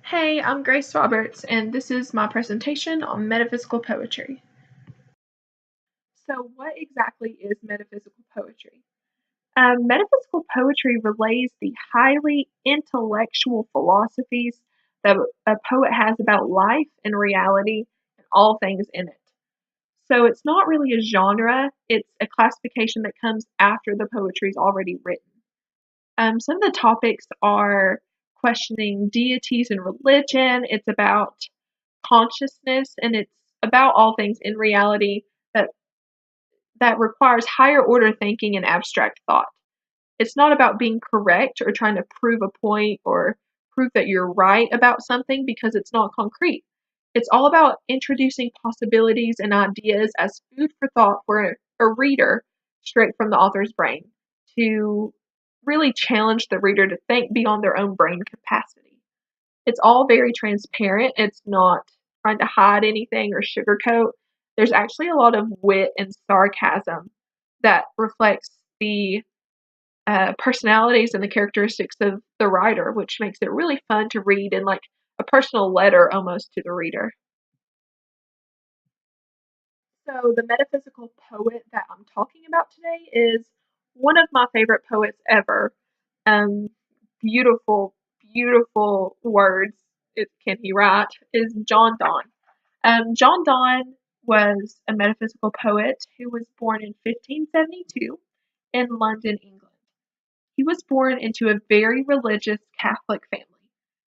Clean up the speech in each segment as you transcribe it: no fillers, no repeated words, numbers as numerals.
Hey, I'm Grace Roberts, and this is my presentation on metaphysical poetry. So, what exactly is metaphysical poetry? Metaphysical poetry relays the highly intellectual philosophies that a poet has about life and reality and all things in it. So, it's not really a genre, it's a classification that comes after the poetry is already written. Some of the topics are questioning deities and religion, it's about consciousness, and it's about all things in reality that requires higher order thinking and abstract thought. It's not about being correct or trying to prove a point or prove that you're right about something because it's not concrete. It's all about introducing possibilities and ideas as food for thought for a reader straight from the author's brain to really challenge the reader to think beyond their own brain capacity. It's all very transparent. It's not trying to hide anything or sugarcoat. There's actually a lot of wit and sarcasm that reflects the personalities and the characteristics of the writer, which makes it really fun to read and like a personal letter almost to the reader. So, the metaphysical poet that I'm talking about today is one of my favorite poets ever. Um, beautiful, beautiful words can he write, is John Donne. John Donne was a metaphysical poet who was born in 1572 in London, England. He was born into a very religious Catholic family.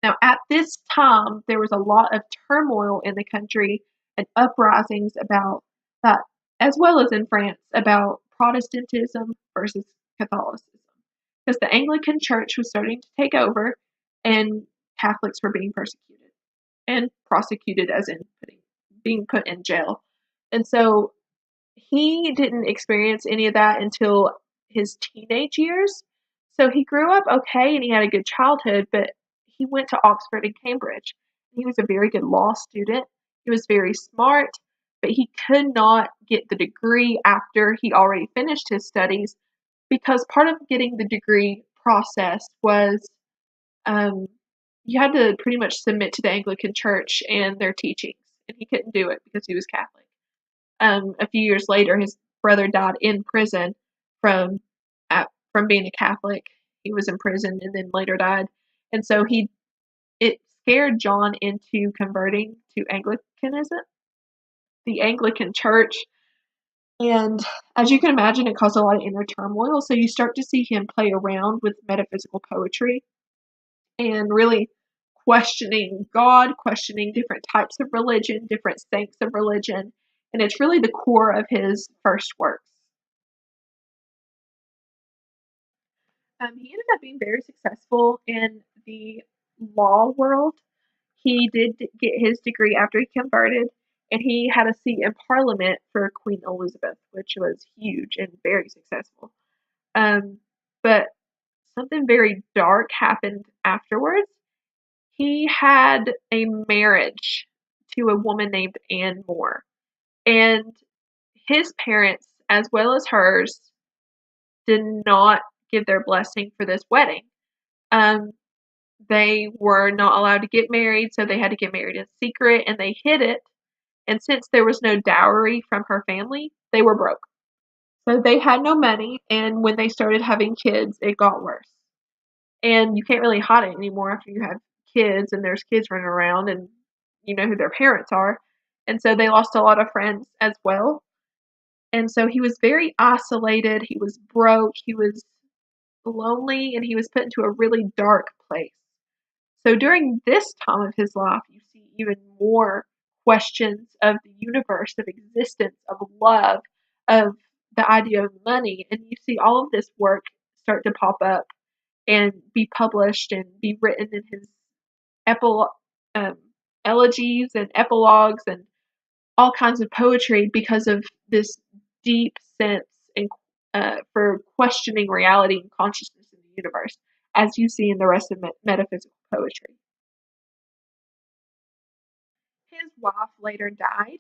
Now, at this time, there was a lot of turmoil in the country and uprisings about that, as well as in France, about Protestantism versus Catholicism. Because the Anglican Church was starting to take over and Catholics were being persecuted and prosecuted, as in being put in jail. And so he didn't experience any of that until his teenage years. So he grew up okay and he had a good childhood, but he went to Oxford and Cambridge. He was a very good law student. He was very smart, but he could not get the degree after he already finished his studies because part of getting the degree process was um, you had to pretty much submit to the Anglican Church and their teachings, and he couldn't do it because he was Catholic. A few years later, his brother died in prison from from being a Catholic. He was in prison and then later died, and so it scared John into converting to Anglicanism, the Anglican Church. And as you can imagine, it caused a lot of inner turmoil. So you start to see him play around with metaphysical poetry and really questioning God, questioning different types of religion, different sects of religion, and it's really the core of his first works. He ended up being very successful in the law world. He did get his degree after he converted, and he had a seat in Parliament for Queen Elizabeth, which was huge and very successful. But something very dark happened afterwards. He had a marriage to a woman named Anne Moore, and his parents, as well as hers, did not give their blessing for this wedding. Um, they were not allowed to get married, so they had to get married in secret, and they hid it. And since there was no dowry from her family, they were broke. So they had no money, and when they started having kids, it got worse. And you can't really hide it anymore after you have kids, and there's kids running around, and you know who their parents are. And so they lost a lot of friends as well. And so he was very isolated, he was broke, he was lonely, and he was put into a really dark place. So during this time of his life, you see even more questions of the universe, of existence, of love, of the idea of money, and you see all of this work start to pop up and be published and be written in his epil- um, elegies and epilogues and all kinds of poetry because of this deep sense and for questioning reality and consciousness in the universe, as you see in the rest of metaphysical poetry. His wife later died.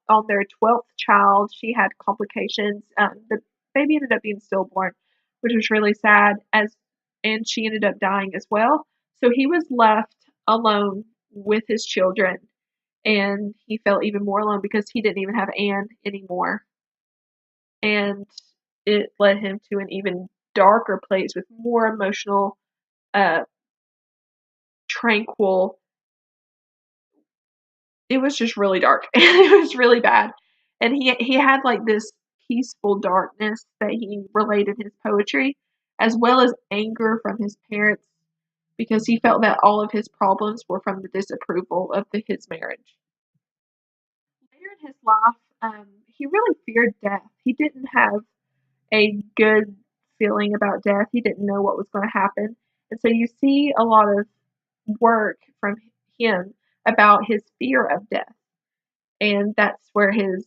On their 12th child, she had complications. The baby ended up being stillborn, which was really sad. And she ended up dying as well. So he was left alone with his children, and he felt even more alone because he didn't even have Anne anymore. And it led him to an even darker place with more emotional, uh, tranquil. It was just really dark. It was really bad. And he had like this peaceful darkness that he related his poetry, as well as anger from his parents, because he felt that all of his problems were from the disapproval of his marriage. Later in his life, he really feared death. He didn't have a good feeling about death. He didn't know what was going to happen. And so you see a lot of work from him about his fear of death. And that's where his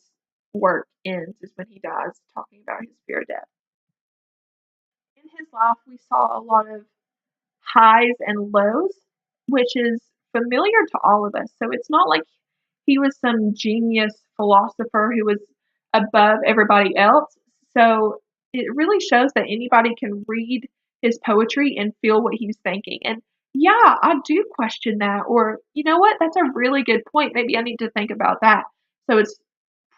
work ends, is when he dies, talking about his fear of death. In his life, we saw a lot of highs and lows, which is familiar to all of us. So it's not like he was some genius philosopher who was above everybody else. So it really shows that anybody can read his poetry and feel what he's thinking. And yeah, I do question that. Or, you know what? That's a really good point. Maybe I need to think about that. So it's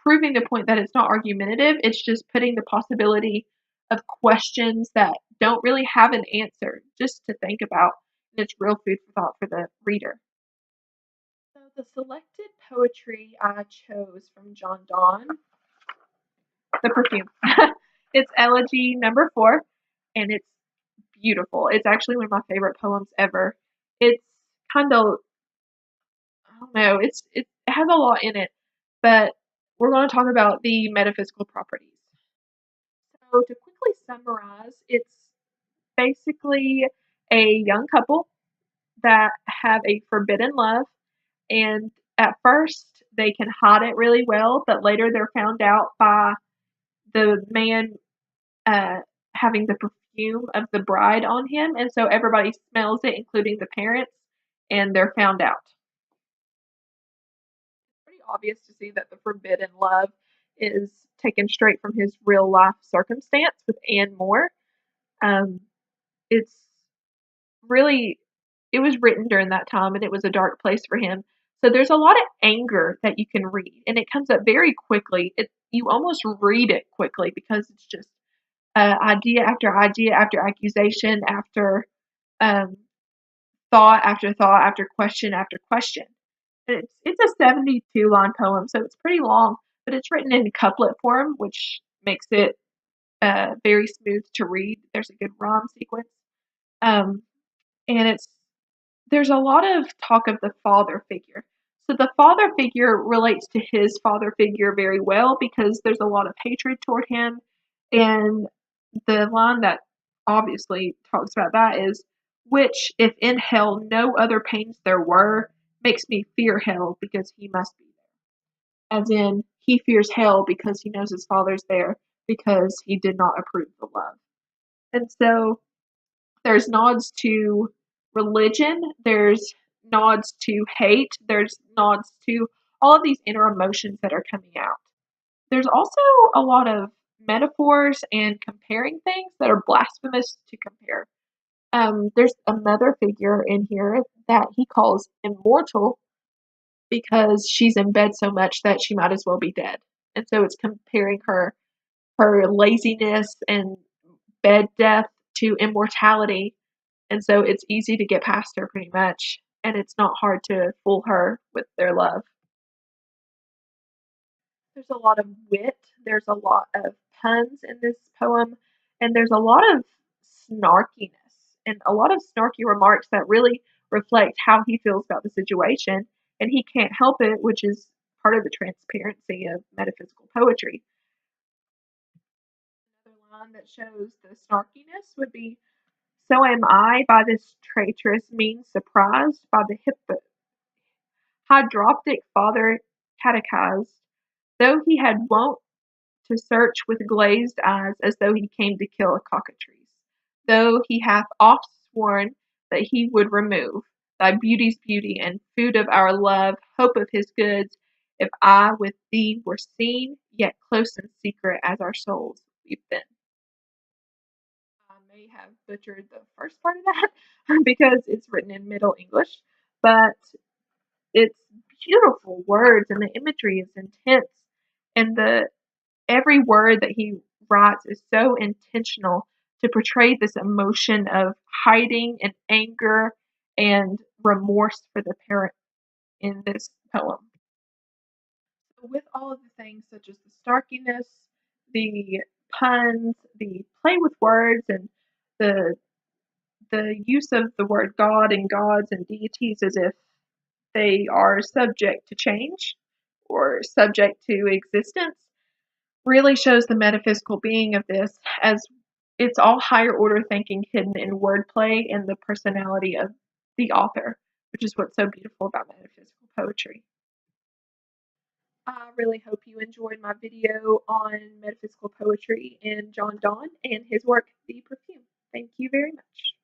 proving the point that it's not argumentative, it's just putting the possibility of questions that don't really have an answer just to think about. And it's real food for thought for the reader. So the selected poetry I chose from John Donne, The Perfume. It's Elegy number 4, and it's beautiful. It's actually one of my favorite poems ever. It's kind of, I don't know, it has a lot in it, but we're going to talk about the metaphysical properties. So to quickly summarize, it's basically a young couple that have a forbidden love, and at first they can hide it really well, but later they're found out by the man uh, having the perfume of the bride on him, and so everybody smells it, including the parents, and they're found out. It's pretty obvious to see that the forbidden love is taken straight from his real life circumstance with Anne Moore. Um, it's really, it was written during that time, and it was a dark place for him. So there's a lot of anger that you can read, and it comes up very quickly. You almost read it quickly because it's just idea after accusation after um, thought after thought after question. And it's a 72 line poem, so it's pretty long, but it's written in couplet form, which makes it very smooth to read. There's a good rhyme sequence, um, and there's a lot of talk of the father figure. So the father figure relates to his father figure very well because there's a lot of hatred toward him. And the line that obviously talks about that is, which, if in hell no other pains there were, makes me fear hell because he must be there. As in, he fears hell because he knows his father's there because he did not approve the love. And so there's nods to religion, there's nods to hate, there's nods to all of these inner emotions that are coming out. There's also a lot of metaphors and comparing things that are blasphemous to compare. There's a mother figure in here that he calls immortal because she's in bed so much that she might as well be dead. And so it's comparing her laziness and bed death to immortality, and so it's easy to get past her pretty much, and it's not hard to fool her with their love. There's a lot of wit, there's a lot of puns in this poem, and there's a lot of snarkiness and a lot of snarky remarks that really reflect how he feels about the situation, and he can't help it, which is part of the transparency of metaphysical poetry. Another line that shows the snarkiness would be, so am I by this traitorous means surprised, by the hydroptic father catechized, though he had wont to search with glazed eyes as though he came to kill a cockatrice, though he hath oft sworn that he would remove thy beauty's beauty and food of our love, hope of his goods, if I with thee were seen, yet close and secret as our souls we've been. I may have butchered the first part of that because it's written in Middle English, but it's beautiful words and the imagery is intense and the every word that he writes is so intentional to portray this emotion of hiding and anger and remorse for the parent in this poem. With all of the things such as the snarkiness, the puns, the play with words, and the the use of the word God and gods and deities as if they are subject to change or subject to existence really shows the metaphysical being of this as it's all higher order thinking hidden in wordplay and the personality of the author, which is what's so beautiful about metaphysical poetry. I really hope you enjoyed my video on metaphysical poetry and John Donne and his work, The Perfume. Thank you very much.